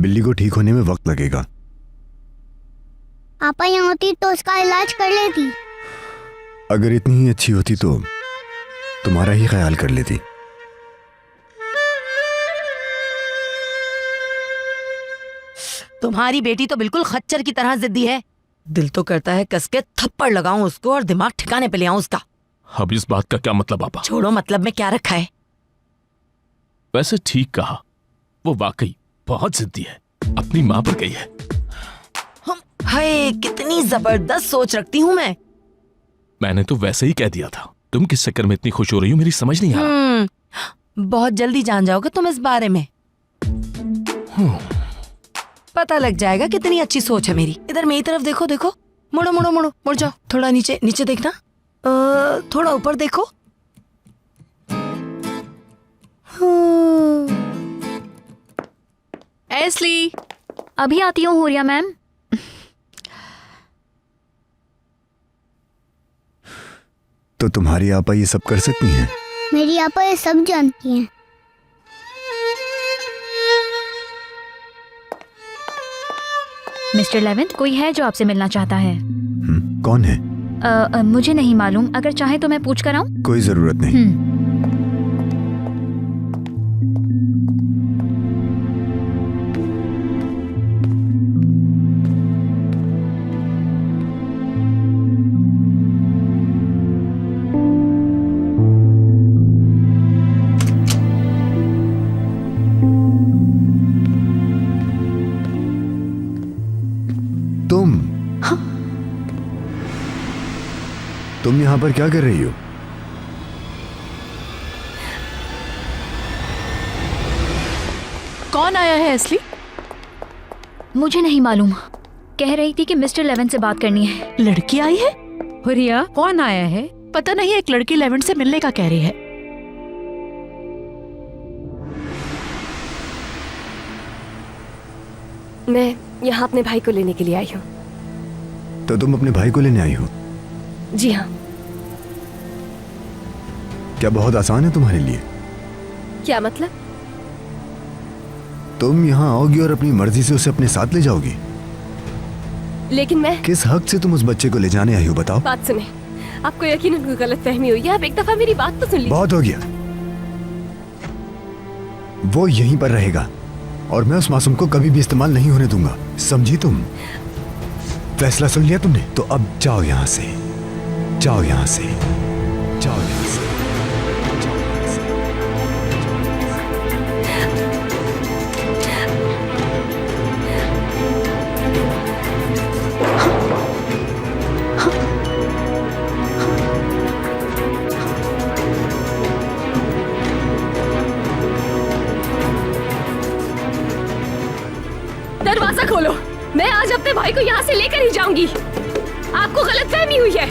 बिल्ली को ठीक होने में वक्त लगेगा। आपा यहाँ होती तो उसका इलाज कर लेती। अगर इतनी ही अच्छी होती तो तुम्हारा ही ख्याल कर लेती। तुम्हारी बेटी तो बिल्कुल खच्चर की तरह जिद्दी है। दिल तो करता है कस के थप्पड़ लगाऊं उसको और दिमाग ठिकाने पे ले आऊं उसका। अब इस बात का क्या मतलब पापा? छोड़ो, मतलब में क्या रखा है। वैसे ठीक कहा, वो वाकई बहुत जिद्दी है, अपनी माँ पर गई है। हाय, कितनी जबरदस्त सोच रखती हूँ मैं। मैंने तो वैसे ही कह दिया था। तुम किस चक्कर में इतनी खुश हो रही हो, मेरी समझ नहीं आ रहा। बहुत जल्दी जान जाओगे तुम इस बारे में। पता लग जाएगा कितनी अच्छी सोच है मेरी। इधर मेरी तरफ देखो, देखो, मुड़ो मुड़ो मुड़ो, मुड़ जाओ। थोड़ा नीचे, नीचे देखना। थोड़ा ऊपर देखो। एस्ली, अभी आती हूँ हुरिया मैम। तो तुम्हारी आपा ये सब कर सकती हैं? मेरी आपा ये सब जानती हैं। मिस्टर लेवेंथ, कोई है जो आपसे मिलना चाहता है। कौन है? मुझे नहीं मालूम, अगर चाहे तो मैं पूछ कर आऊं। कोई जरूरत नहीं। तुम यहाँ पर क्या कर रही हो? कौन आया है एस्ली? मुझे नहीं मालूम, कह रही थी कि मिस्टर लेवेंथ से बात करनी है। लड़की आई है? हुरिया, कौन आया है? पता नहीं, एक लड़की लेवेंथ से मिलने का कह रही है। मैं यहाँ अपने भाई को लेने के लिए आई हूँ। तो तुम अपने भाई को लेने आई हो? जी हाँ। क्या बहुत आसान है तुम्हारे लिए? क्या मतलब? तुम यहाँ आओगी और अपनी मर्जी से उसे अपने साथ ले जाओगी? लेकिन मैं किस हक से तुम उस बच्चे को ले जाने आई हो, बताओ? बात सुने, आपको यकीनन कोई गलतफहमी हुई है। आप एक दफा मेरी बात तो सुन लीजिए। बहुत हो गया। वो यहीं पर रहेगा और मैं उस मासूम को कभी भी इस्तेमाल नहीं होने दूंगा, समझी तुम? फैसला सुन लिया तुमने? तो अब जाओ यहाँ से, जाओ यहाँ से, जाओ यहाँ से। दरवाजा खोलो, मैं आज अपने भाई को यहाँ से लेकर ही जाऊंगी। आपको गलतफहमी हुई है।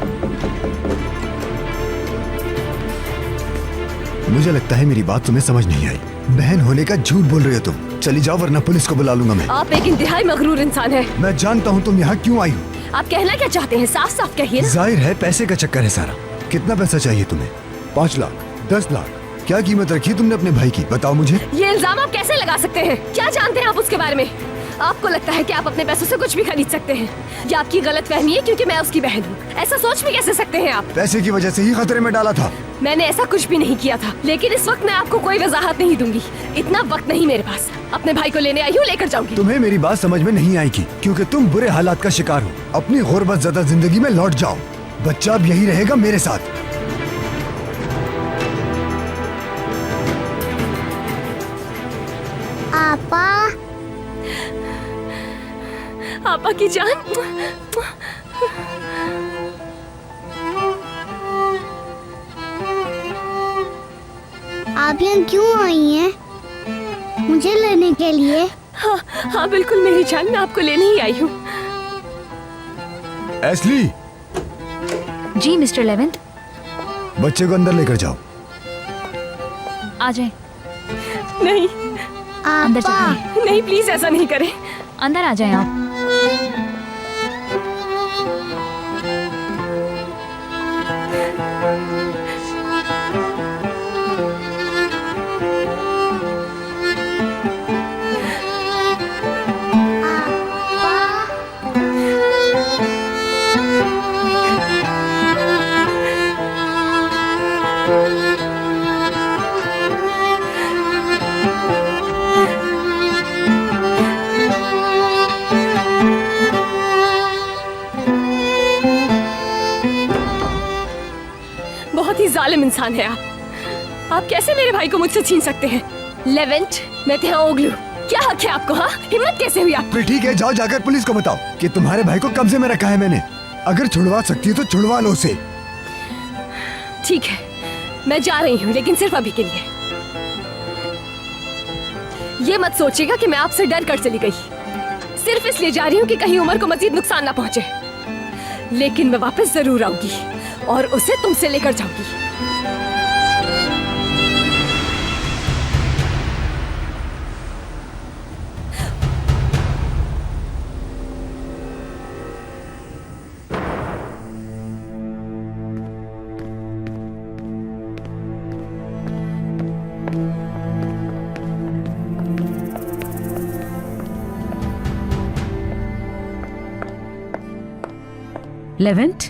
मुझे लगता है मेरी बात तुम्हें समझ नहीं आई। बहन होने का झूठ बोल रही हो तुम। चली जाओ वरना पुलिस को बुला लूंगा मैं। आप एक इंतहाई मगरूर इंसान है। मैं जानता हूँ तुम यहाँ क्यों आई हो। आप कहना क्या चाहते हैं, साफ साफ कहिए ना। जाहिर है पैसे का चक्कर है सारा। कितना पैसा चाहिए तुम्हें? 5 लाख, 10 लाख? क्या कीमत रखी तुमने अपने भाई की, बताओ मुझे। ये इल्जाम आप कैसे लगा सकते हैं? क्या जानते हैं आप उसके बारे में? आपको लगता है कि आप अपने पैसों से कुछ भी खरीद सकते हैं। ये आपकी गलतफहमी है, क्योंकि मैं उसकी बहन हूँ। ऐसा सोच भी कैसे सकते हैं आप? पैसे की वजह से ही खतरे में डाला था। मैंने ऐसा कुछ भी नहीं किया था, लेकिन इस वक्त मैं आपको कोई वजाहत नहीं दूंगी। इतना वक्त नहीं मेरे पास। अपने भाई को लेने आई हूँ, लेकर जाऊंगी। तुम्हें मेरी बात समझ में नहीं आएगी, क्योंकि तुम बुरे हालात का शिकार हो। अपनी गुर्बत ज़दा जिंदगी में लौट जाओ। बच्चा अब यही रहेगा मेरे साथ। आपा, आपा की जान। आप यहाँ क्यों आई हैं? मुझे लेने के लिए? हाँ हाँ बिल्कुल मेरी जान, मैं आपको लेने ही आई हूँ। एस्ली, जी मिस्टर लेवेंथ। बच्चे को अंदर लेकर जाओ। आ जाए। नहीं, अंदर आपा, चलिए। नहीं प्लीज ऐसा नहीं करें। अंदर आ जाए आप। जालिम इंसान है आप कैसे मेरे भाई को मुझसे छीन सकते हैं? लेवेंट, मैं तेरा ओगलू, क्या हक है आपको? हाँ, हिम्मत कैसे हुई आप? फिर ठीक है, जाओ जाकर पुलिस को बताओ कि तुम्हारे भाई को कब्जे में रखा है मैंने। अगर छुड़वा सकती हो तो छुड़वा लो उसे। ठीक है, मैं जा रही हूँ, लेकिन सिर्फ अभी के लिए। ये मत सोचिएगा कि मैं आपसे डर कर चली गई। सिर्फ इसलिए जा रही हूँ कि कहीं उमर को मजीद नुकसान ना पहुंचे। लेकिन मैं वापस जरूर आऊंगी और उसे तुमसे लेकर जाऊंगी। लेवेंट,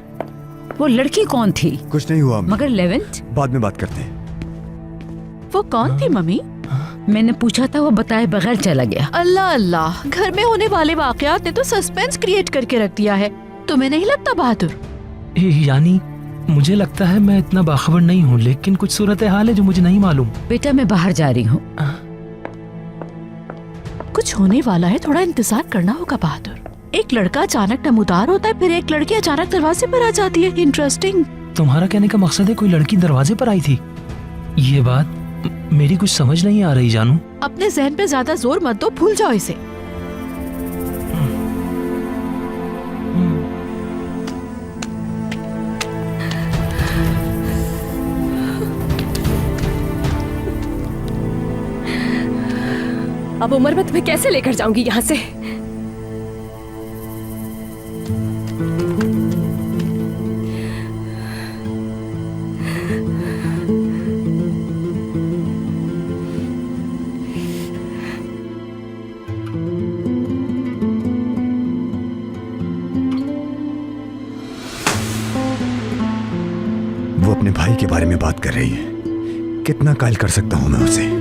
वो लड़की कौन थी? कुछ नहीं हुआ अम्मी। मगर लेवेंट, बाद में बात करते हैं। वो कौन थी मम्मी? मैंने पूछा था, वो बताए बगैर चला गया। अल्लाह अल्लाह, घर में होने वाले वाकयात ने तो सस्पेंस क्रिएट करके रख दिया है। तुम्हें नहीं लगता बहादुर? यानी मुझे लगता है मैं इतना बाखबर नहीं हूँ, लेकिन कुछ सूरत हाल है जो मुझे नहीं मालूम। बेटा, मैं बाहर जा रही हूँ। कुछ होने वाला है, थोड़ा इंतजार करना होगा बहादुर। एक लड़का अचानक नमूदार होता है, फिर एक लड़की अचानक दरवाजे पर आ जाती है। इंटरेस्टिंग। तुम्हारा कहने का मकसद है कोई लड़की दरवाजे पर आई थी? ये बात मेरी कुछ समझ नहीं आ रही जानू। अपने जहन पे ज्यादा जोर मत दो, भूल जाओ इसे। अब उमर, मैं तुम्हें कैसे लेकर जाऊंगी यहाँ से? वो अपने भाई के बारे में बात कर रही है। कितना कायल कर सकता हूं मैं उसे?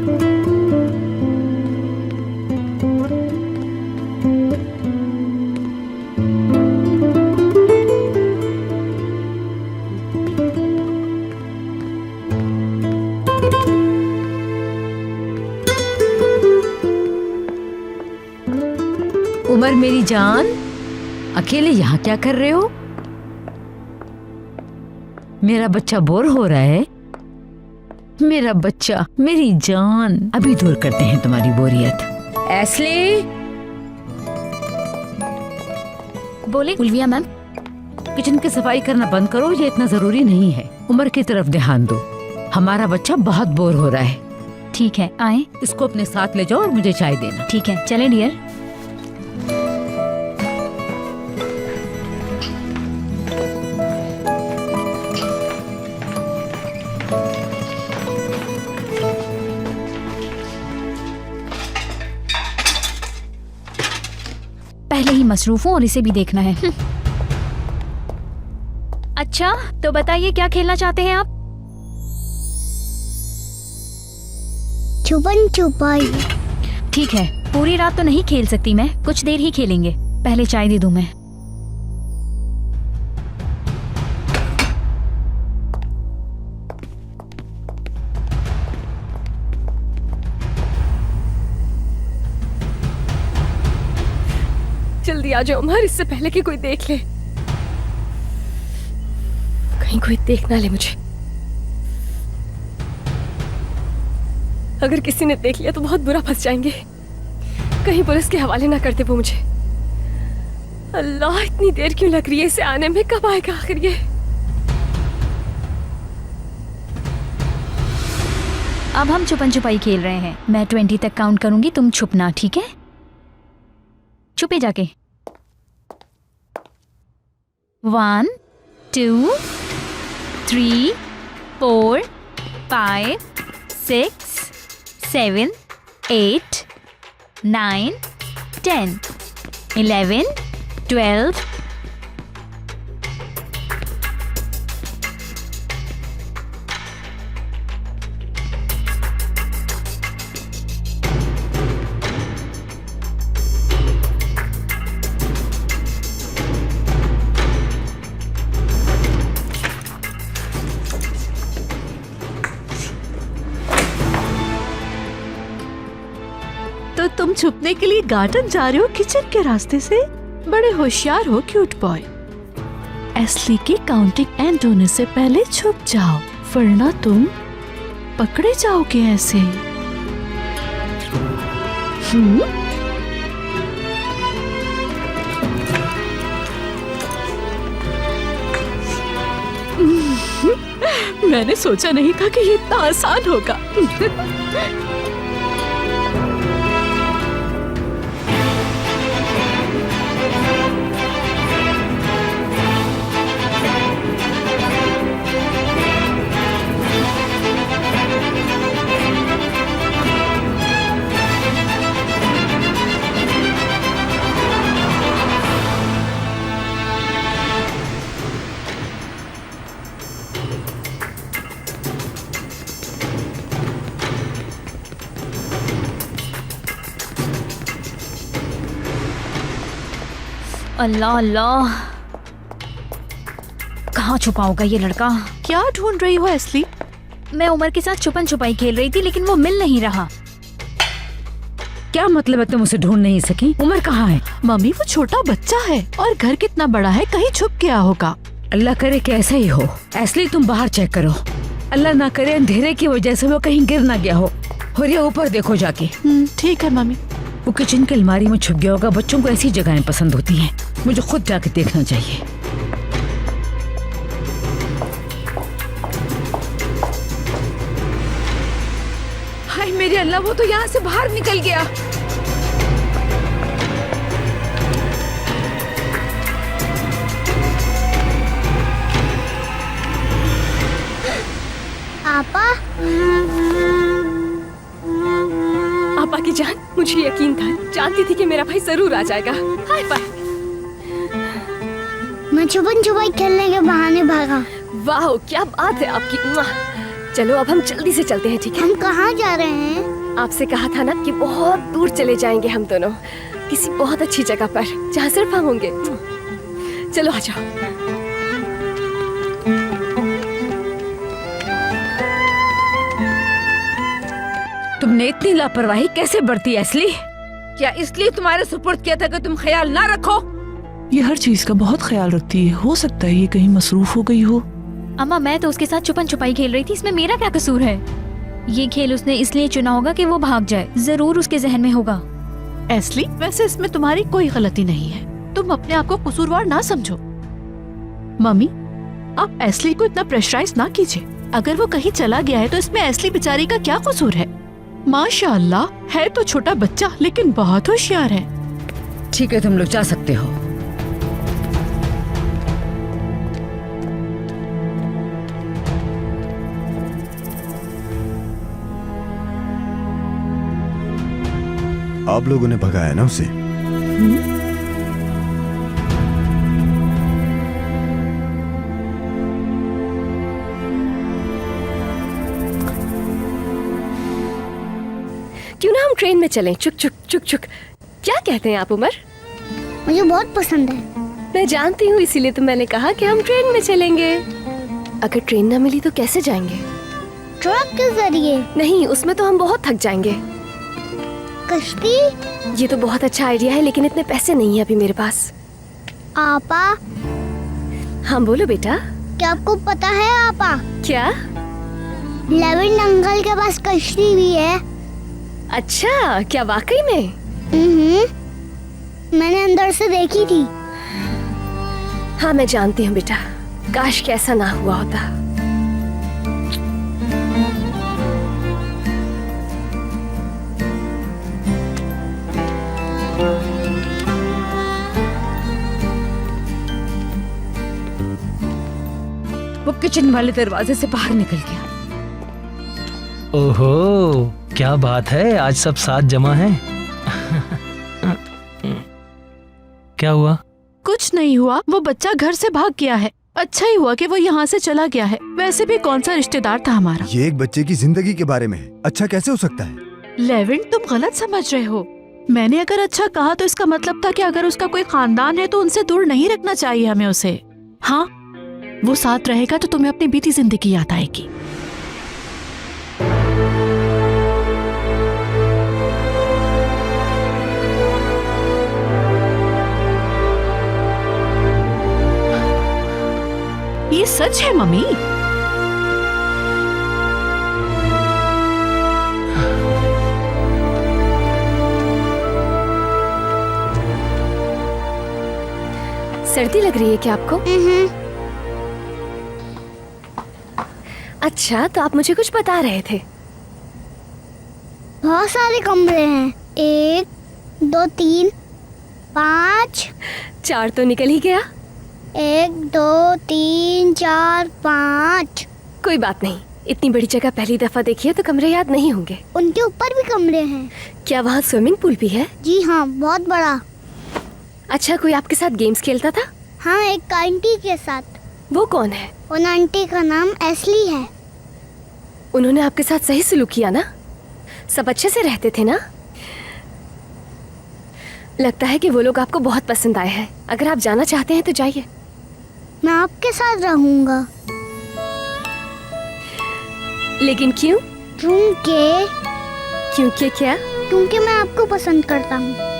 उमर मेरी जान, अकेले यहाँ क्या कर रहे हो? मेरा बच्चा बोर हो रहा है। मेरा बच्चा, मेरी जान, अभी दूर करते हैं तुम्हारी बोरियत। एस्ली, बोले उल्विया मैम। किचन की सफाई करना बंद करो, ये इतना जरूरी नहीं है। उमर की तरफ ध्यान दो, हमारा बच्चा बहुत बोर हो रहा है। ठीक है, आए। इसको अपने साथ ले जाओ और मुझे चाय देना। ठीक है, चले डियर। पहले ही मसरूफ हूँ और इसे भी देखना है। अच्छा, तो बताइए क्या खेलना चाहते हैं आप? छुपन छुपाई। ठीक है, पूरी रात तो नहीं खेल सकती मैं, कुछ देर ही खेलेंगे। पहले चाय दे दूं मैं। जल्दी आ जाओ उमर, इससे पहले कि कोई देख ले। कहीं कोई देख ना ले मुझे। अगर किसी ने देख लिया तो बहुत बुरा फंस जाएंगे। कहीं पुलिस के हवाले ना करते वो मुझे। अल्लाह, इतनी देर क्यों लग रही है इसे आने में? कब आएगा आखिर ये? अब हम छुपन छुपाई खेल रहे हैं। मैं 20 तक काउंट करूंगी, तुम छुपना, ठीक है? छुपे जाके। 1 2 3 4 5 6 7 8 9 10 11 12 11 छुपने के लिए गार्डन जा रहे हो किचन के रास्ते से? बड़े होशियार हो क्यूट बॉय। एस्ली की काउंटिंग एंड होने से पहले छुप जाओ, वरना तुम पकड़े जाओगे ऐसे। मैंने सोचा नहीं था कि ये इतना आसान होगा। अल्लाह अल्लाह, कहाँ छुपा होगा ये लड़का? क्या ढूंढ रही हो एस्ली? मैं उमर के साथ छुपन छुपाई खेल रही थी, लेकिन वो मिल नहीं रहा। क्या मतलब है तुम उसे ढूंढ नहीं सकी? उमर कहाँ है? मम्मी वो छोटा बच्चा है और घर कितना बड़ा है, कहीं छुप गया होगा। अल्लाह करे कि ऐसा ही हो। एस्ली तुम बाहर चेक करो, अल्लाह ना करे अंधेरे की वजह से वो कहीं गिर ना गया हो। और ये ऊपर देखो जाके। ठीक है मम्मी। वो किचन की अलमारी में छुप गया होगा। बच्चों को ऐसी जगहें पसंद होती हैं। मुझे खुद जाके देखना चाहिए। हाय मेरे अल्लाह, वो तो यहाँ से बाहर निकल गया। पापा, आपा की जान, मुझे यकीन था, जानती थी कि मेरा भाई जरूर आ जाएगा। Hi bye. मैं छुपन छुपाई खेलने के बहाने भागा। वाह क्या बात है आपकी। चलो अब हम जल्दी से चलते हैं, ठीक है? हम कहाँ जा रहे हैं? आपसे कहा था ना कि बहुत दूर चले जाएंगे हम दोनों, किसी बहुत अच्छी जगह पर जहाँ सिर्फ हम होंगे। चलो आ जाओ। तुमने इतनी लापरवाही कैसे बरती एस्ली? क्या इसलिए तुम्हारे सुपुर्द किया था कि तुम ख्याल ना रखो? ये हर चीज का बहुत ख्याल रखती है। हो सकता है ये कहीं मसरूफ हो गई हो। अम्मा, मैं तो उसके साथ छुपन छुपाई खेल रही थी, इसमें मेरा क्या कसूर है? ये खेल उसने इसलिए चुना होगा कि वो भाग जाए। जरूर उसके जहन में होगा। एस्ली, वैसे इसमें तुम्हारी कोई गलती नहीं है। तुम अपने आप को कसूरवार ना समझो। मम्मी, आप एस्ली को इतना प्रेशराइज ना कीजिए। अगर वो कहीं चला गया है तो इसमें एस्ली बेचारी का क्या कसूर है? माशाअल्लाह, है तो छोटा बच्चा लेकिन बहुत होशियार है। ठीक है, तुम लोग जा सकते हो। आप लोगों ने भगाया ना उसे? क्यों ना हम ट्रेन में चलें? चुक चुक चुक चुक। क्या कहते हैं आप उमर? मुझे बहुत पसंद है। मैं जानती हूँ, इसीलिए तो मैंने कहा कि हम ट्रेन में चलेंगे। अगर ट्रेन ना मिली तो कैसे जाएंगे? ट्रक के जरिए? नहीं, उसमें तो हम बहुत थक जाएंगे। कश्ती? ये तो बहुत अच्छा आइडिया है, लेकिन इतने पैसे नहीं है अभी मेरे पास। आपा, हाँ बोलो बेटा। क्या आपको पता है आपा, क्या? लेवेंड अंकल के पास कश्ती भी है। अच्छा, क्या वाकई में? मैंने अंदर से देखी थी। हाँ मैं जानती हूँ बेटा, काश कि ऐसा ना हुआ होता। वो किचन वाले दरवाजे से बाहर निकल गया। ओहो, क्या बात है, आज सब साथ जमा हैं। क्या हुआ? कुछ नहीं हुआ, वो बच्चा घर से भाग गया है। अच्छा ही हुआ कि वो यहाँ से चला गया है। वैसे भी कौन सा रिश्तेदार था हमारा। ये एक बच्चे की जिंदगी के बारे में है। अच्छा कैसे हो सकता है? लेविन, तुम गलत समझ रहे हो। मैंने अगर अच्छा कहा तो इसका मतलब था कि अगर उसका कोई खानदान है तो उनसे दूर नहीं रखना चाहिए हमें उसे। हाँ, वो साथ रहेगा तो तुम्हें अपनी बीती जिंदगी याद आएगी। ये सच है मम्मी। सर्दी लग रही है क्या आपको? अच्छा, तो आप मुझे कुछ बता रहे थे। बहुत सारे कमरे हैं, 1 2 3 5। 4 तो निकल ही गया। 1 2 3 4 5। कोई बात नहीं, इतनी बड़ी जगह पहली दफा देखी है तो कमरे याद नहीं होंगे। उनके ऊपर भी कमरे हैं। क्या वहाँ स्विमिंग पूल भी है? जी हाँ, बहुत बड़ा। अच्छा, कोई आपके साथ गेम्स खेलता था? हाँ, एक आंटी के साथ। वो कौन है? उन आंटी का नाम एस्ली है। उन्होंने आपके साथ सही सलूक किया ना? सब अच्छे से रहते थे ना? लगता है कि वो लोग आपको बहुत पसंद आए हैं। अगर आप जाना चाहते हैं तो जाइए। मैं आपके साथ रहूंगा। लेकिन क्यों? क्योंकि क्या? क्योंकि मैं आपको पसंद करता हूँ।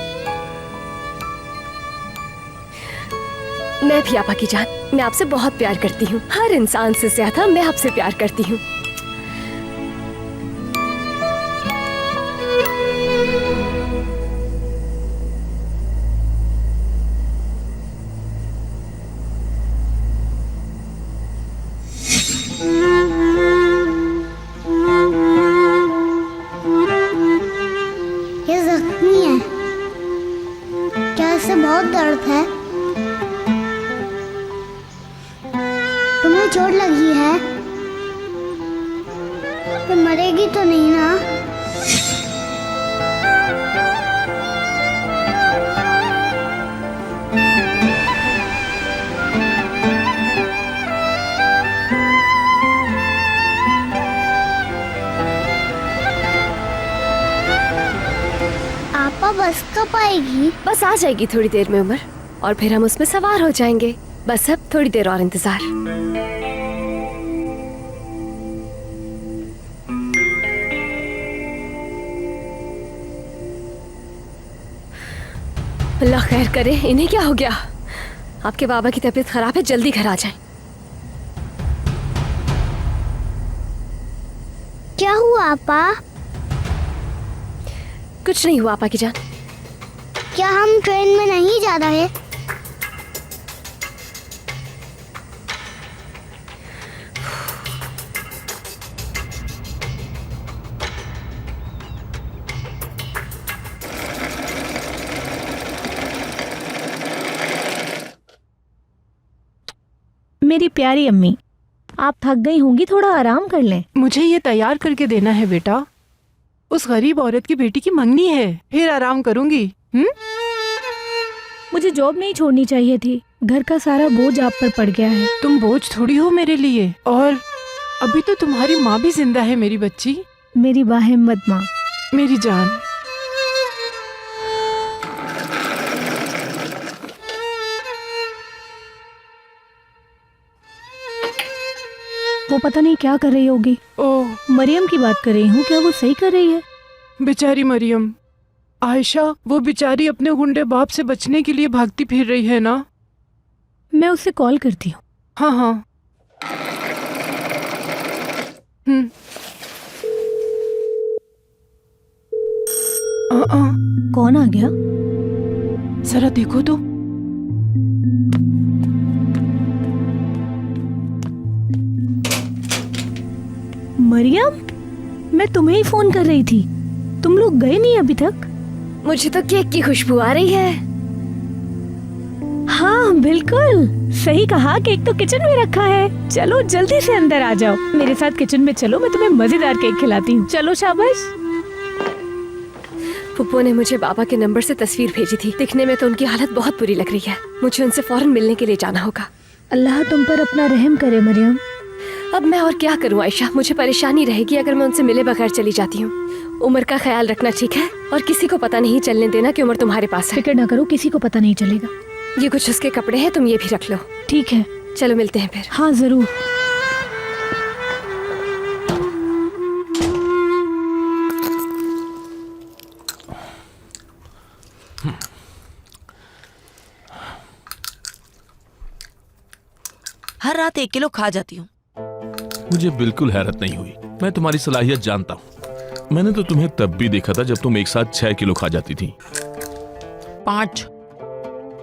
मैं भी आपा की जान, मैं आपसे बहुत प्यार करती हूँ। हर इंसान से ज्यादा मैं आपसे प्यार करती हूँ। ये जख्मी है। क्या इसे बहुत दर्द है? तुम्हें चोट लगी है? तो मरेगी तो नहीं ना? आपा बस कब आएगी? बस आ जाएगी थोड़ी देर में उमर, और फिर हम उसमें सवार हो जाएंगे। बस अब थोड़ी देर और इंतजार। अल्लाह खैर करे। इन्हें क्या हो गया? आपके बाबा की तबीयत खराब है, जल्दी घर आ जाएं। क्या हुआ आपा? कुछ नहीं हुआ आपा की जान। क्या हम ट्रेन में नहीं जा रहे? मेरी प्यारी अम्मी, आप थक गई होंगी, थोड़ा आराम कर लें। मुझे ये तैयार करके देना है बेटा। उस गरीब औरत की बेटी की मंगनी है, फिर आराम करूंगी। मुझे जॉब नहीं छोड़नी चाहिए थी। घर का सारा बोझ आप पर पड़ गया है। तुम बोझ थोड़ी हो मेरे लिए, और अभी तो तुम्हारी माँ भी जिंदा है मेरी बच्ची। मेरी बाहिम्मत माँ, मेरी जान। वो पता नहीं क्या कर रही होगी। ओह, मरियम की बात कर रही हूँ, क्या वो सही कर रही है? बेचारी मरियम। आयशा, वो बेचारी अपने गुंडे बाप से बचने के लिए भागती फिर रही है ना? मैं उससे कॉल करती हूँ। हाँ हाँ। कौन आ गया? जरा देखो तो। मरियम, मैं तुम्हें ही फोन कर रही थी। तुम लोग गए नहीं अभी तक? मुझे तो केक की खुशबू आ रही है। हाँ बिल्कुल सही कहा, केक तो किचन में रखा है। चलो जल्दी से अंदर आ जाओ, मेरे साथ किचन में चलो, मैं तुम्हें मजेदार केक खिलाती हूँ। चलो शाबाश। पुप्पो ने मुझे बाबा के नंबर से तस्वीर भेजी थी। दिखने में तो उनकी हालत बहुत बुरी लग रही है। मुझे उनसे फौरन मिलने के लिए जाना होगा। अल्लाह तुम पर अपना रहम करे मरियम। अब मैं और क्या करूं आयशा, मुझे परेशानी रहेगी अगर मैं उनसे मिले बगैर चली जाती हूँ। उमर का ख्याल रखना, ठीक है? और किसी को पता नहीं चलने देना कि उमर तुम्हारे पास है। फिक्र ना करो, किसी को पता नहीं चलेगा। ये कुछ उसके कपड़े हैं, तुम ये भी रख लो। ठीक है, चलो मिलते हैं फिर। हाँ जरूर। हर रात 1 किलो खा जाती हूँ। मुझे बिल्कुल हैरत नहीं हुई। मैं तुम्हारी सलाहियत जानता हूँ। मैंने तो तुम्हें तब भी देखा था जब तुम एक साथ 6 किलो खा जाती थी। 5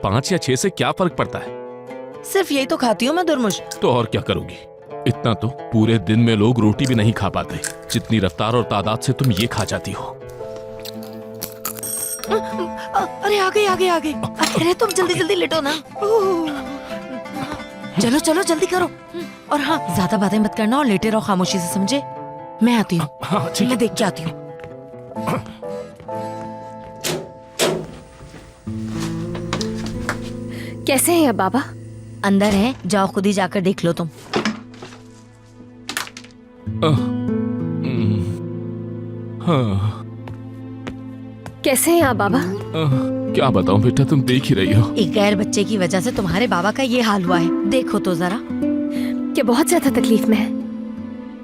5 या 6 से क्या फर्क पड़ता है? सिर्फ यही तो खाती हूँ मैं दुर्मुश। तो और क्या करोगी? इतना तो पूरे दिन में लोग रोटी भी नहीं खा पाते, जितनी रफ्तार और तादाद से तुम ये खा जाती हो। अरे आ गई। अरे तुम जल्दी जल्दी लेटो ना। चलो चलो जल्दी करो। और हाँ, ज्यादा बातें मत करना और लेटे रहो खामोशी से, समझे? मैं आती हूँ। हाँ ठीक है। मैं देख के आती हूँ। कैसे हैं अब बाबा? अंदर है, जाओ खुद ही जाकर देख लो तुम। हाँ, कैसे हैं आप बाबा? क्या बताऊं बेटा, तुम देख ही रही हो। एक गैर बच्चे की वजह से तुम्हारे बाबा का ये हाल हुआ है। देखो तो जरा। क्या बहुत ज्यादा तकलीफ में है?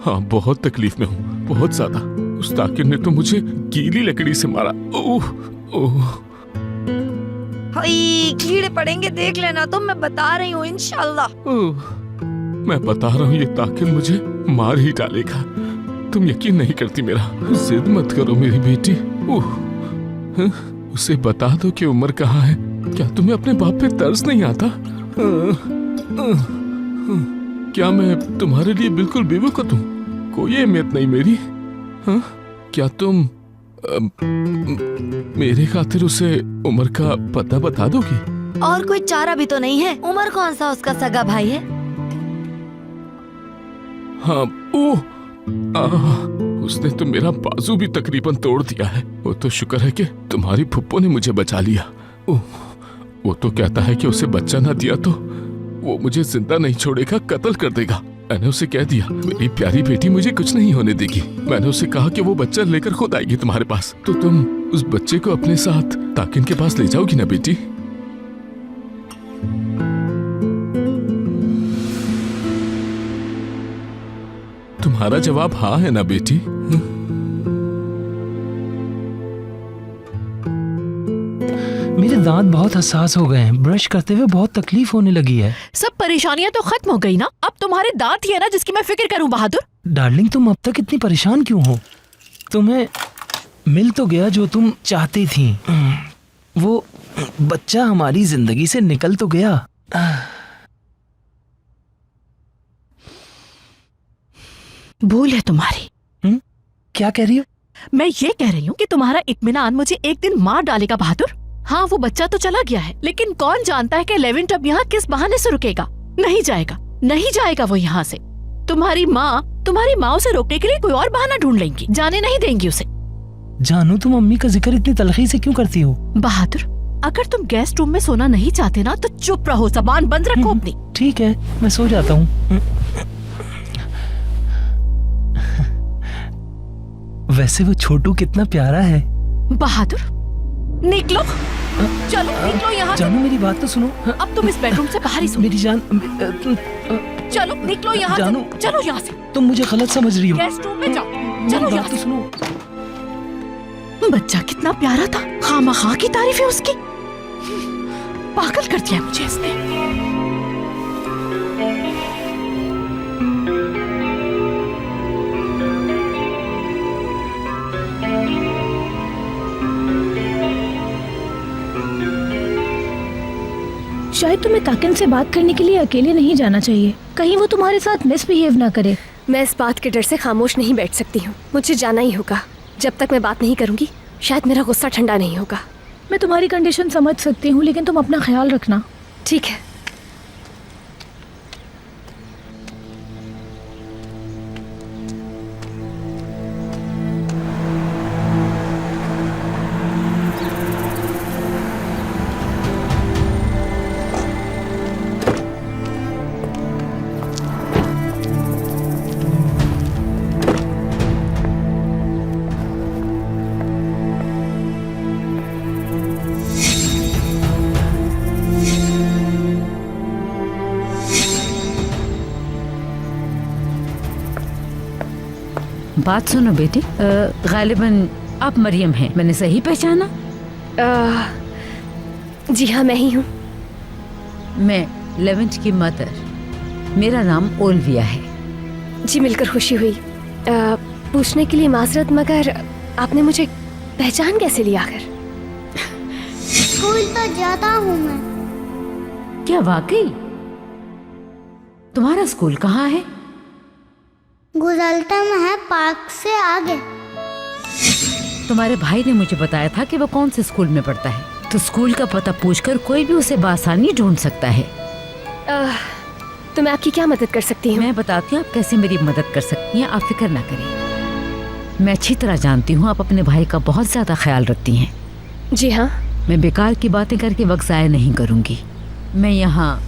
हाँ, बहुत तकलीफ में हूँ, बहुत ज्यादा। उस ताकिर ने तो मुझे गीली लकड़ी से मारा। ओह ओह। हाय, कीड़े पड़ेंगे, देख लेना तुम, मैं बता रही हूँ इंशाल्लाह। मैं बता रहा हूँ, ये ताकिर मुझे मार ही डालेगा। तुम यकीन नहीं करती मेरा। जिद मत करो मेरी बेटी। उसे बता दो कि उमर कहाँ है। क्या तुम्हें अपने बाप पे तरस नहीं आता? क्या मैं तुम्हारे लिए बिल्कुल बेवकूफ हूँ? कोई अहमियत नहीं मेरी? हाँ? क्या तुम मेरे खातिर उसे उमर का पता बता दोगी? और कोई चारा भी तो नहीं है। उमर कौन सा उसका सगा भाई है? हाँ, उसने तो मेरा बाजू भी तकरीबन तोड़ दिया है। वो तो शुक्र है कि तुम्हारी फुप्पो ने मुझे बचा लिया। वो तो कहता है कि उसे बच्चा ना दिया तो वो मुझे जिंदा नहीं छोड़ेगा, कत्ल कर देगा। मैंने उसे कह दिया, मेरी प्यारी बेटी मुझे कुछ नहीं होने देगी। मैंने उसे कहा कि वो बच्चा लेकर खुद आएगी तुम्हारे पास, तो तुम उस बच्चे को अपने साथ ताकिन के पास ले जाओगी ना बेटी? तुम्हारा जवाब हाँ है ना बेटी? मेरे दांत बहुत हसास हो गए हैं, ब्रश करते हुए बहुत तकलीफ होने लगी है। सब परेशानियां तो खत्म हो गई ना? अब तुम्हारे दांत ही है ना जिसकी मैं फिक्र करूं बहादुर। डार्लिंग, तुम अब तक इतनी परेशान क्यों हो? तुम्हें मिल तो गया जो तुम चाहती थी। वो बच्चा हमारी जिंदगी से निकल तो गया। भूल है तुम्हारी। क्या कह रही हो? मैं ये कह रही हूँ कि तुम्हारा इत्मीनान मुझे एक दिन मार डालेगा बहादुर। हाँ, वो बच्चा तो चला गया है, लेकिन कौन जानता है कि लेवेंट अब यहाँ किस बहाने से रुकेगा। नहीं जाएगा वो यहाँ से। तुम्हारी माँ उसे रोकने के लिए कोई और बहाना ढूंढ लेंगी, जाने नहीं देंगी उसे। जानू, तुम अम्मी का जिक्र इतनी तलखी से क्यों करती हो? बहादुर, अगर तुम गेस्ट रूम में सोना नहीं चाहते ना तो चुप रहो, जबान बंद रखो अपनी। ठीक है, मैं सो जाता हूँ। वैसे वो छोटू कितना प्यारा है। बहादुर, निकलो, चलो निकलो यहाँ से। जानू, मेरी बात तो सुनो। अब तुम इस बेडरूम से बाहर ही सो। मेरी जान, चलो निकलो यहाँ जानू, से। चलो यहाँ से। तुम मुझे गलत समझ रही हो। गेस्ट रूम में जाओ। चलो मेरी यहाँ बात तो से। सुनो। बच्चा कितना प्यारा था, खामखा की तारीफ है उसकी। पागल कर दिया मुझे इसने। शायद तुम्हें ताकिन से बात करने के लिए अकेले नहीं जाना चाहिए, कहीं वो तुम्हारे साथ मिसबिहेव ना करे। मैं इस बात के डर से खामोश नहीं बैठ सकती हूँ। मुझे जाना ही होगा। जब तक मैं बात नहीं करूंगी शायद मेरा गुस्सा ठंडा नहीं होगा। मैं तुम्हारी कंडीशन समझ सकती हूँ, लेकिन तुम अपना ख्याल रखना। ठीक है। बात सुनो बेटी, गालिबन आप मरियम हैं, मैंने सही पहचाना? जी हाँ, मैं ही हूँ। मैं लेवेंट की मदर। मेरा नाम ओल्विया है। जी मिलकर खुशी हुई। पूछने के लिए माजरत, मगर आपने मुझे पहचान कैसे लिया आखिर? स्कूल तो जाता हूँ मैं। क्या वाकई? तुम्हारा स्कूल कहाँ है? गुजलता में है, पार्क से आगे। तुम्हारे भाई ने मुझे बताया था कि वो कौन से स्कूल में पढ़ता है, तो स्कूल का पता पूछकर कोई भी उसे बासानी ढूंढ सकता है। तो मैं आपकी क्या मदद कर सकती हूँ? मैं बताती हूँ आप कैसे मेरी मदद कर सकती हैं। आप फिक्र ना करें, मैं अच्छी तरह जानती हूँ आप अपने भाई का बहुत ज्यादा ख्याल रखती हैं। जी हाँ। मैं बेकार की बातें करके वक्त ज़ाया नहीं करूँगी। मैं यहाँ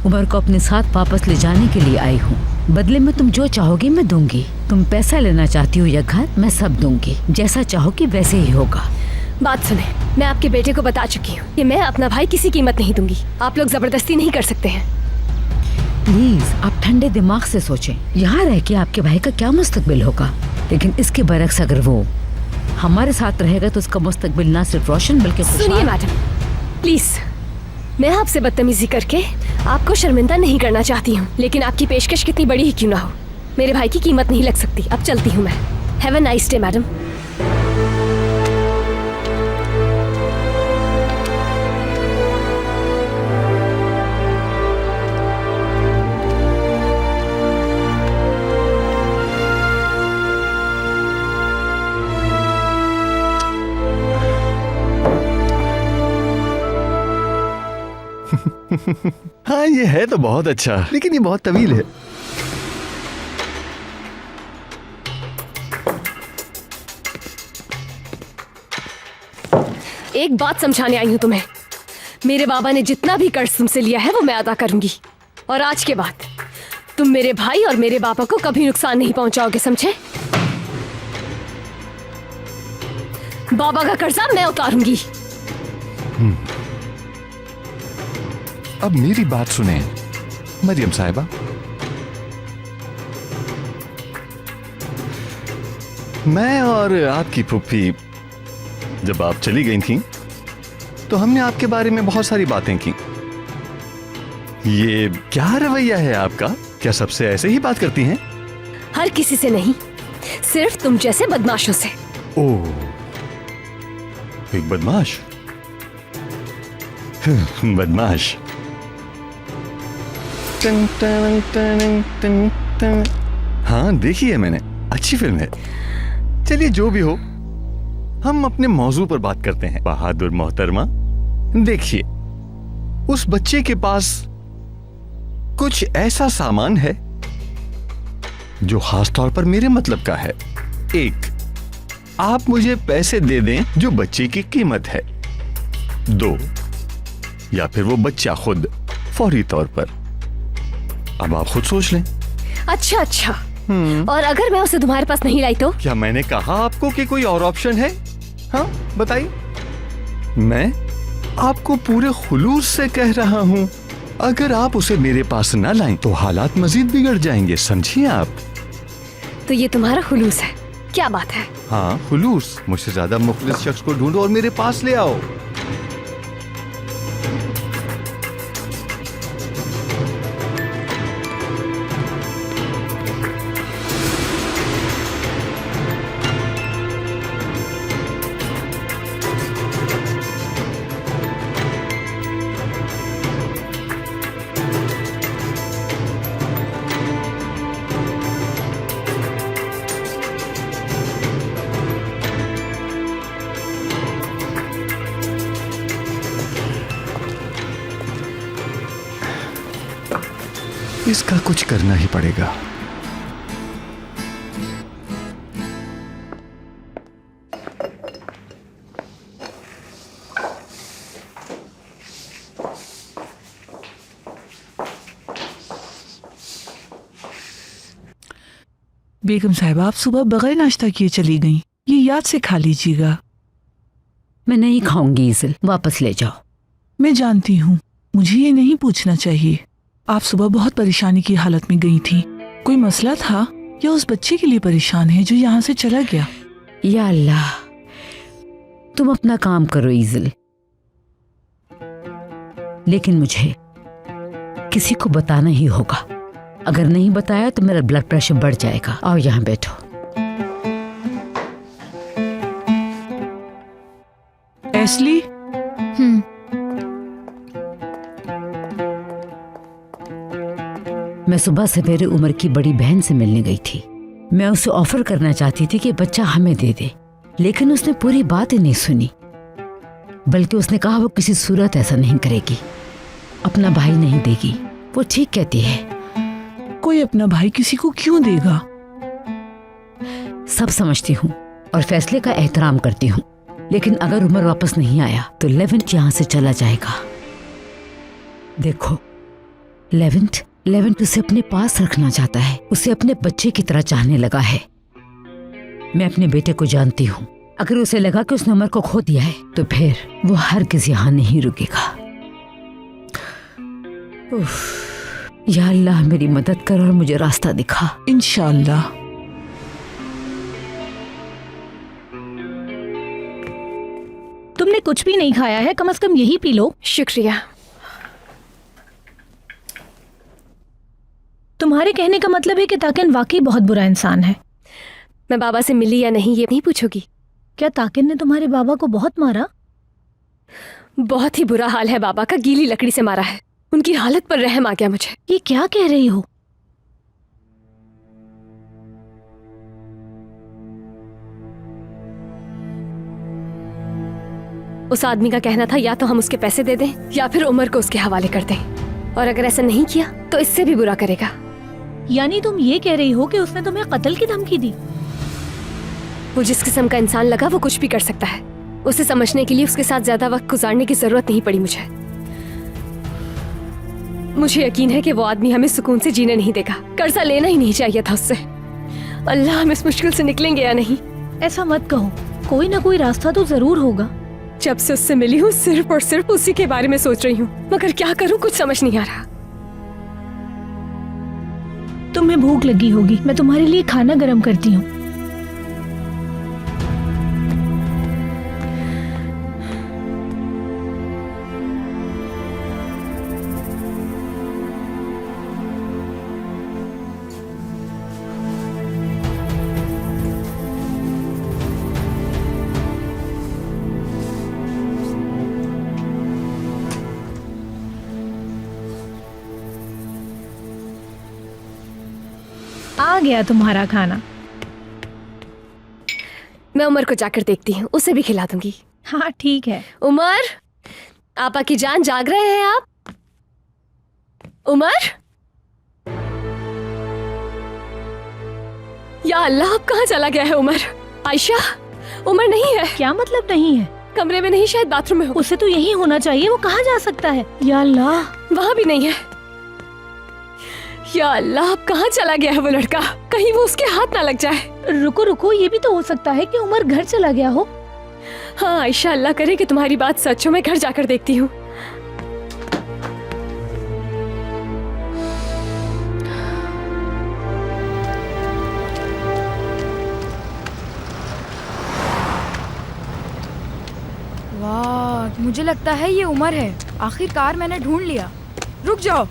उमर को अपने साथ वापस ले जाने के लिए आई हूँ। बदले में तुम जो चाहोगी मैं दूंगी। तुम पैसा लेना चाहती हो या घर, मैं सब दूंगी। जैसा चाहोगी वैसे ही होगा। बात सुने, मैं आपके बेटे को बता चुकी हूँ कि मैं अपना भाई किसी कीमत नहीं दूंगी। आप लोग जबरदस्ती नहीं कर सकते हैं। प्लीज आप ठंडे दिमाग से सोचें। यहाँ रह के आपके भाई का क्या मुस्तकबिल होगा, लेकिन इसके बरक्स अगर वो हमारे साथ रहेगा तो उसका मुस्तकबिल ना सिर्फ रोशन बल्कि सुनिए मैडम, प्लीज, मैं आपसे बदतमीजी करके आपको शर्मिंदा नहीं करना चाहती हूँ, लेकिन आपकी पेशकश कितनी बड़ी ही क्यों ना हो, मेरे भाई की कीमत नहीं लग सकती। अब चलती हूँ मैं। Have a nice day madam. हाँ ये है तो बहुत अच्छा, लेकिन ये बहुत तवील है। एक बात समझाने आई हूँ तुम्हें। मेरे बाबा ने जितना भी कर्ज तुमसे लिया है वो मैं अदा करूंगी, और आज के बाद तुम मेरे भाई और मेरे बाबा को कभी नुकसान नहीं पहुंचाओगे, समझे? बाबा का कर्जा मैं उतारूंगी। अब मेरी बात सुने मरियम साहिबा, मैं और आपकी फुफ्फी जब आप चली गई थी तो हमने आपके बारे में बहुत सारी बातें की। ये क्या रवैया है आपका? क्या सबसे ऐसे ही बात करती हैं? हर किसी से नहीं, सिर्फ तुम जैसे बदमाशों से। ओह, एक बदमाश? बदमाश। टन टन टन टन टन। हाँ देखी है मैंने, अच्छी फिल्म है। चलिए जो भी हो, हम अपने मौजू पर बात करते हैं। बहादुर मोहतरमा, देखिए उस बच्चे के पास कुछ ऐसा सामान है जो खास तौर पर मेरे मतलब का है। एक, आप मुझे पैसे दे दें जो बच्चे की कीमत है। दो, या फिर वो बच्चा खुद फौरी तौर पर। अब आप खुद सोच लें। अच्छा अच्छा, और अगर मैं उसे तुम्हारे पास नहीं लाई तो? क्या मैंने कहा आपको कि कोई और ऑप्शन है? हाँ बताइए। मैं आपको पूरे खुलूस से कह रहा हूं, अगर आप उसे मेरे पास ना लाएं तो हालात मजीद बिगड़ जाएंगे, समझिए आप। तो ये तुम्हारा खुलूस है? क्या बात है? हाँ खुलूस। मुझसे ज्यादा मुखलिस शख्स को ढूंढो और मेरे पास ले आओ। इसका कुछ करना ही पड़ेगा। बेगम साहिबा, आप सुबह बगैर नाश्ता किए चली गईं। ये याद से खा लीजिएगा। मैं नहीं खाऊंगी इज़िल, वापस ले जाओ। मैं जानती हूँ, मुझे ये नहीं पूछना चाहिए। आप सुबह बहुत परेशानी की हालत में गई थी। कोई मसला था या उस बच्चे के लिए परेशान है जो यहाँ से चला गया? या अल्लाह, तुम अपना काम करो इज़िल, लेकिन मुझे किसी को बताना ही होगा। अगर नहीं बताया तो मेरा ब्लड प्रेशर बढ़ जाएगा। आओ यहाँ बैठो। एस्ली, मैं सुबह सवेरे उमर की बड़ी बहन से मिलने गई थी। मैं उसे ऑफर करना चाहती थी कि बच्चा हमें दे दे, लेकिन उसने पूरी बात ही नहीं सुनी। बल्कि उसने कहा वो किसी सूरत ऐसा नहीं करेगी, अपना भाई नहीं देगी। वो ठीक कहती है। कोई अपना भाई किसी को क्यों देगा? सब समझती हूँ और फैसले का एहतराम करती हूँ, लेकिन अगर उमर वापस नहीं आया तो लेवेंट यहाँ से चला जाएगा। देखो, लेवेंट उसे अपने पास रखना चाहता है, उसे अपने बच्चे की तरह चाहने लगा है। मैं अपने बेटे को जानती हूँ, अगर उसे लगा कि उसने उमर को खो दिया है तो फिर वो हरगिज़ यहाँ नहीं रुकेगा। या अल्लाह मेरी मदद कर और मुझे रास्ता दिखा। इंशाअल्लाह। तुमने कुछ भी नहीं खाया है, कम से कम यही पी लो। शुक्रिया। तुम्हारे कहने का मतलब है कि ताकिन वाकई बहुत बुरा इंसान है। मैं बाबा से मिली या नहीं ये नहीं पूछोगी? क्या ताकिन ने तुम्हारे बाबा को बहुत मारा? बहुत ही बुरा हाल है बाबा का, गीली लकड़ी से मारा है। उनकी हालत पर रहम आ गया मुझे। ये क्या कह रही हो? उस आदमी का कहना था या तो हम उसके पैसे दे दें या फिर उमर को उसके हवाले कर दें, और अगर ऐसा नहीं किया तो इससे भी बुरा करेगा। यानी तुम ये कह रही हो कि उसने तुम्हें कत्ल की धमकी दी? वो जिस किस्म का इंसान लगा वो कुछ भी कर सकता है। उसे समझने के लिए उसके साथ ज्यादा वक्त गुजारने की जरूरत नहीं पड़ी मुझे। मुझे यकीन है कि वो आदमी हमें सुकून से जीने नहीं देगा। कर्जा लेना ही नहीं चाहिए था उससे। अल्लाह, हम इस मुश्किल से निकलेंगे या नहीं? ऐसा मत कहो, कोई ना कोई रास्ता तो जरूर होगा। जब से उससे मिली हूँ सिर्फ और सिर्फ उसी के बारे में सोच रही हूँ, मगर क्या करूँ कुछ समझ नहीं आ रहा। तुम्हें भूख लगी होगी, मैं तुम्हारे लिए खाना गर्म करती हूँ। आ गया तुम्हारा खाना। मैं उमर को जाकर देखती हूँ, उसे भी खिला दूंगी। हाँ ठीक है। उमर, आपा की जान, जाग रहे हैं आप? उमर, या अल्लाह, अब कहाँ चला गया है उमर? आयशा, उमर नहीं है। क्या मतलब नहीं है? कमरे में नहीं, शायद बाथरूम में हो। उसे तो यही होना चाहिए, वो कहाँ जा सकता है? या अल्लाह, वहाँ भी नहीं है। या अल्लाह, अब कहाँ चला गया है वो लड़का? कहीं वो उसके हाथ ना लग जाए। रुको रुको, ये भी तो हो सकता है कि उमर घर चला गया हो। हाँ आयशा, अल्लाह करे कि तुम्हारी बात सच हो। मैं घर जाकर देखती हूँ। वाह, मुझे लगता है ये उमर है। आखिरकार मैंने ढूंढ लिया। रुक जाओ,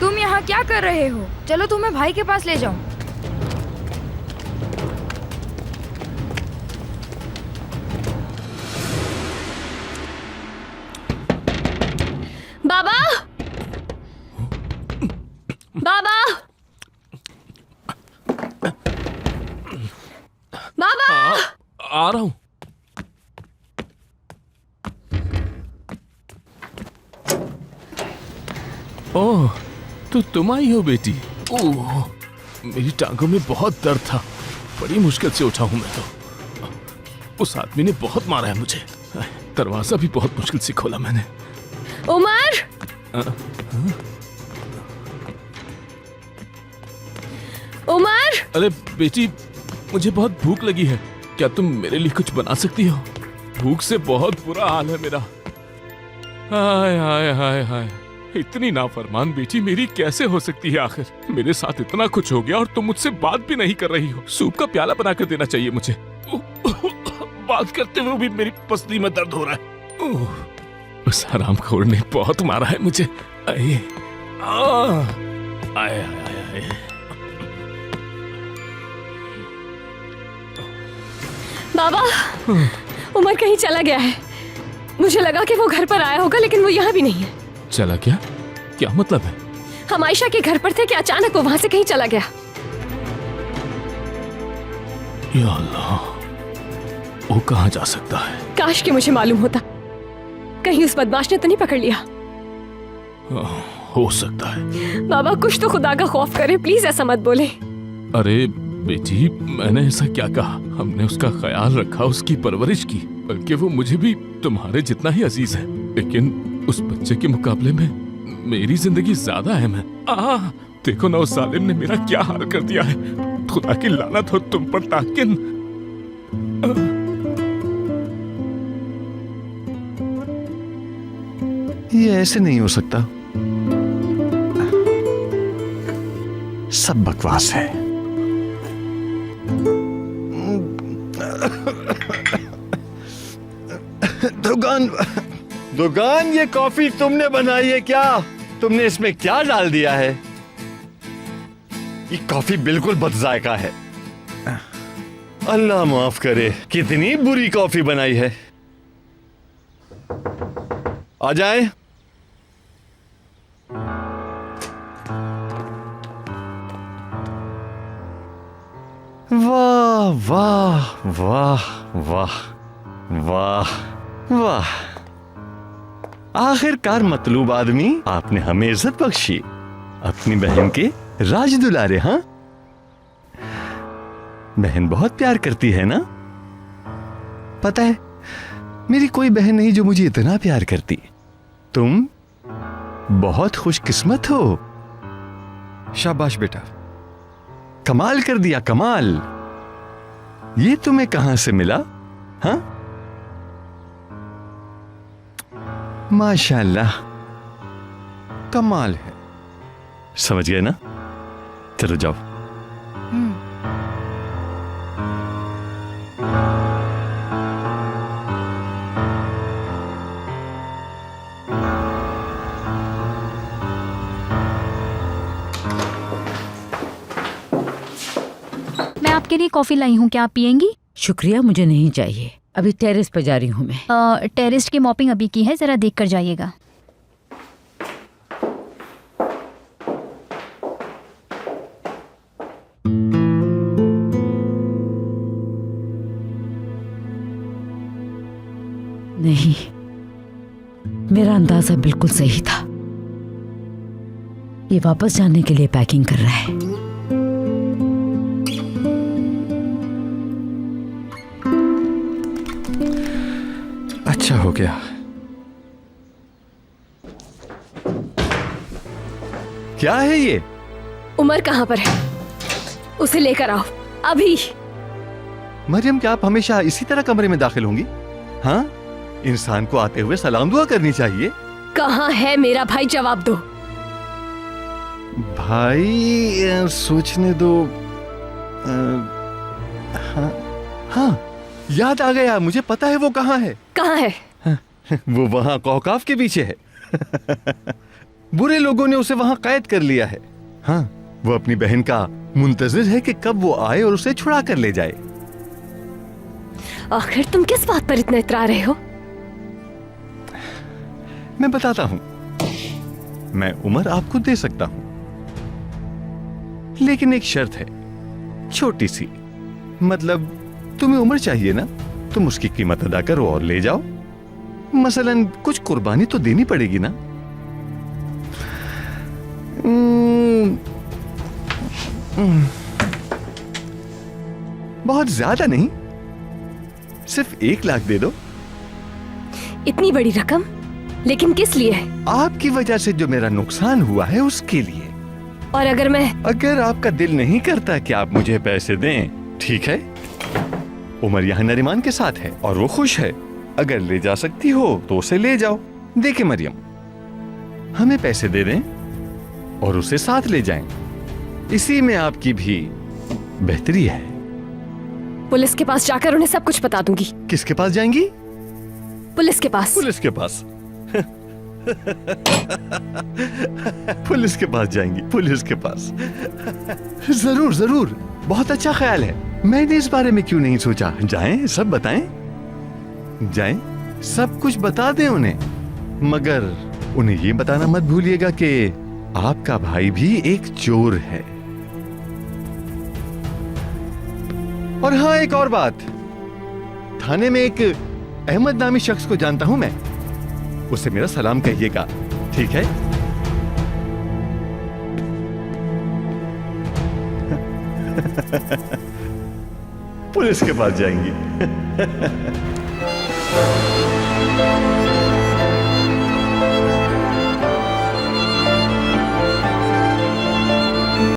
तुम यहाँ क्या कर रहे हो? चलो तुम्हें भाई के पास ले जाऊं। बाबा, बाबा, बाबा, आ रहा हूँ। ओह, तो तुम आई हो बेटी। ओह, मेरी टांगों में बहुत दर्द था, बड़ी मुश्किल से उठा हूं मैं तो। उस आदमी ने बहुत मारा है मुझे, दरवाजा भी बहुत मुश्किल से खोला मैंने। उमर, उमर, अरे बेटी, मुझे बहुत भूख लगी है, क्या तुम मेरे लिए कुछ बना सकती हो? भूख से बहुत बुरा हाल है मेरा। हाय हाय हाय हाय, इतनी नाफरमान बेटी मेरी कैसे हो सकती है? आखिर मेरे साथ इतना कुछ हो गया और तुम मुझसे बात भी नहीं कर रही हो। सूप का प्याला बना कर देना चाहिए मुझे। बात करते हुए भी मेरी पसली में दर्द हो रहा है। उस हरामखोर ने बहुत मारा है मुझे। आए, आए, आए, आए। बाबा, उमर कहीं चला गया है। मुझे लगा कि वो घर पर आया होगा, लेकिन वो यहाँ भी नहीं है। चला क्या? क्या मतलब है? हम आयशा के घर पर थे कि अचानक वो वहां से कहीं चला गया। या अल्लाह, वो कहाँ जा सकता है? काश कि मुझे मालूम होता। कहीं उस बदमाश ने तो नहीं पकड़ लिया? हो सकता है। बाबा, कुछ तो खुदा का खौफ करे, प्लीज ऐसा मत बोले। अरे बेटी, मैंने ऐसा क्या कहा? हमने उसका ख्याल रखा, उसकी परवरिश की, बल्कि वो मुझे भी तुम्हारे जितना ही अजीज है। लेकिन उस बच्चे के मुकाबले में मेरी जिंदगी ज्यादा अहम है। देखो ना, उस जालिम ने मेरा क्या हाल कर दिया है। खुदा की लानत हो तुम पर ताकिन। ये ऐसे नहीं हो सकता। सब बकवास है। दुकान, ये कॉफी तुमने बनाई है क्या? तुमने इसमें क्या डाल दिया है? ये कॉफी बिल्कुल बदजायका है। अल्लाह माफ करे, कितनी बुरी कॉफी बनाई है। आ जाए। वाह वाह वाह वाह वाह वाह, आखिरकार मतलूब आदमी, आपने हमें इज्जत बख्शी। अपनी बहन के राज दुलारे। हाँ, बहन बहुत प्यार करती है ना? पता है, मेरी कोई बहन नहीं जो मुझे इतना प्यार करती। तुम बहुत खुशकिस्मत हो। शाबाश बेटा, कमाल कर दिया, कमाल। ये तुम्हें कहां से मिला? हाँ, माशाल्लाह, कमाल है। समझ गए ना? चलो जाओ। मैं आपके लिए कॉफी लाई हूँ, क्या आप पियेंगी? शुक्रिया, मुझे नहीं चाहिए। अभी टेरेस पर जा रही हूँ मैं। टेरेस की मॉपिंग अभी की है, जरा देख कर जाइएगा। नहीं, मेरा अंदाजा बिल्कुल सही था। ये वापस जाने के लिए पैकिंग कर रहा है। अच्छा हो गया। क्या है ये? उमर कहाँ पर है? उसे लेकर आओ अभी। मरियम, क्या आप हमेशा इसी तरह कमरे में दाखिल होंगी? हाँ, इंसान को आते हुए सलाम दुआ करनी चाहिए। कहाँ है मेरा भाई? जवाब दो। भाई, सोचने दो। हाँ, हाँ, याद आ गया, मुझे पता है वो कहाँ है। कहाँ है? वो वहाँ कौकाफ के पीछे है। बुरे लोगों ने उसे वहाँ कैद कर लिया है। हाँ, वो अपनी बहन का मुंतजिर है कि कब वो आए और उसे छुड़ा कर ले जाए। आखिर तुम किस बात पर इतना इतरा रहे हो? मैं बताता हूँ। मैं उम्र आपको दे सकता हूँ, लेकिन एक शर्त है, छोटी सी। मतलब तुम्हें उम्र चाहिए ना, तुम उसकी कीमत अदा करो और ले जाओ। मसलन कुछ कुर्बानी तो देनी पड़ेगी ना। बहुत ज्यादा नहीं, सिर्फ 1 लाख दे दो। इतनी बड़ी रकम? लेकिन किस लिए? आपकी वजह से जो मेरा नुकसान हुआ है उसके लिए। और अगर आपका दिल नहीं करता कि आप मुझे पैसे दें, ठीक है, उमर यहाँ नरीमान के साथ है और वो खुश है। अगर ले जा सकती हो तो उसे ले जाओ। देखिए मरियम, हमें पैसे दे दें और उसे साथ ले जाएं, इसी में आपकी भी बेहतरी है। पुलिस के पास जाकर उन्हें सब कुछ बता दूंगी। किसके पास जाएंगी? पुलिस के पास। पुलिस के पास? पुलिस के पास जाएंगी, पुलिस के पास। जरूर जरूर, बहुत अच्छा ख्याल है। मैंने इस बारे में क्यों नहीं सोचा। जाएं, सब बताएं, जाएं, सब कुछ बता दें उन्हें, मगर उन्हें ये बताना मत भूलिएगा कि आपका भाई भी एक चोर है। और हाँ, एक और बात, थाने में एक अहमद नामी शख्स को जानता हूं मैं, उसे मेरा सलाम कहिएगा, ठीक है? पुलिस के पास जाएंगी।